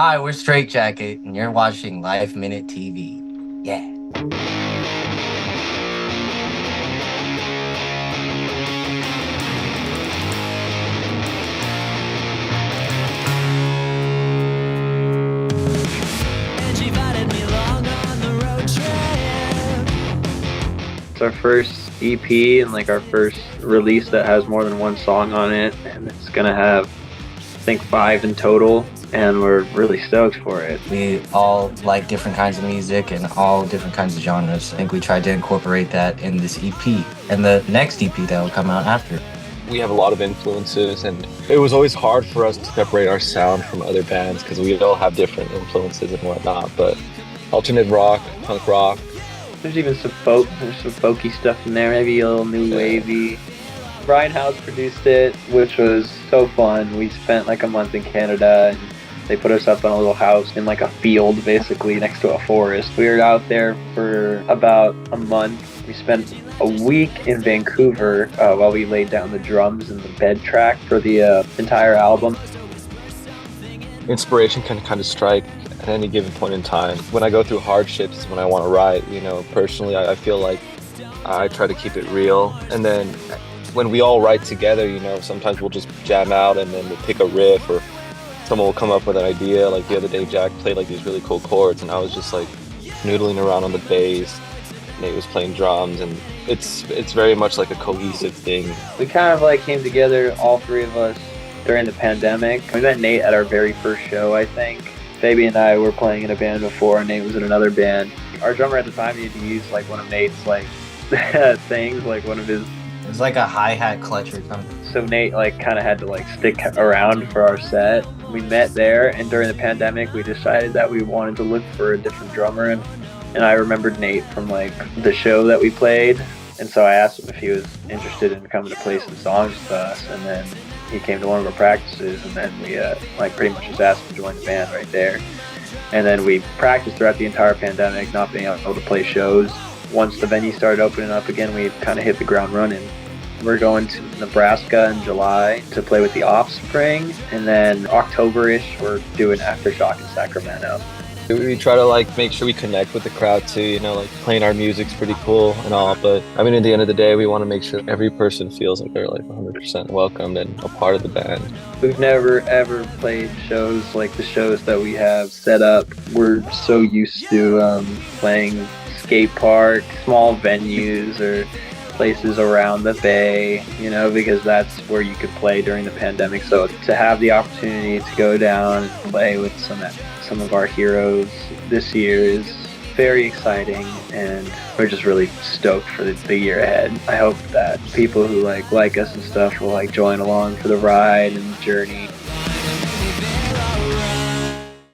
Hi, we're StrateJacket, and you're watching Life Minute TV. Yeah. It's our first EP and like our first release that has more than one song on it, and it's gonna have, I think, 5 in total, and we're really stoked for it. We all like different kinds of music and all different kinds of genres. I think we tried to incorporate that in this EP and the next EP that will come out after. We have a lot of influences, and it was always hard for us to separate our sound from other bands because we all have different influences and whatnot, but alternate rock, punk rock. There's even some folky stuff in there, maybe a little new wavy. Brian House produced it, which was so fun. We spent like a month in Canada, and they put us up in a little house in like a field, basically next to a forest. We were out there for about a month. We spent a week in Vancouver while we laid down the drums and the bed track for the entire album. Inspiration can kind of strike at any given point in time. When I go through hardships, when I want to write, personally, I feel like I try to keep it real. And then when we all write together, sometimes we'll just jam out and then we'll pick a riff, or someone will come up with an idea. Like the other day, Jack played like these really cool chords, and I was just like noodling around on the bass. Nate was playing drums, and it's very much like a cohesive thing. We kind of like came together, all three of us, during the pandemic. We met Nate at our very first show, I think. Fabian and I were playing in a band before, and Nate was in another band. Our drummer at the time needed to use like one of Nate's like things, like one of his. It was like a hi-hat clutch or something. So Nate like kind of had to like stick around for our set. We met there, and during the pandemic, we decided that we wanted to look for a different drummer, and I remembered Nate from like the show that we played, and so I asked him if he was interested in coming to play some songs with us, and then he came to one of our practices, and then we like pretty much just asked him to join the band right there. And then we practiced throughout the entire pandemic, not being able to play shows. Once the venue started opening up again, we kind of hit the ground running. We're going to Nebraska in July to play with the Offspring, and then October-ish we're doing Aftershock in Sacramento. We try to like make sure we connect with the crowd too, like playing our music's pretty cool and all, but I mean at the end of the day we want to make sure every person feels like they're like 100% welcomed and a part of the band. We've never ever played shows like the shows that we have set up. We're so used to playing skate parks, small venues, or places around the bay, because that's where you could play during the pandemic. So to have the opportunity to go down and play with some of our heroes this year is very exciting, and we're just really stoked for the year ahead. I hope that people who like us and stuff will like join along for the ride and the journey.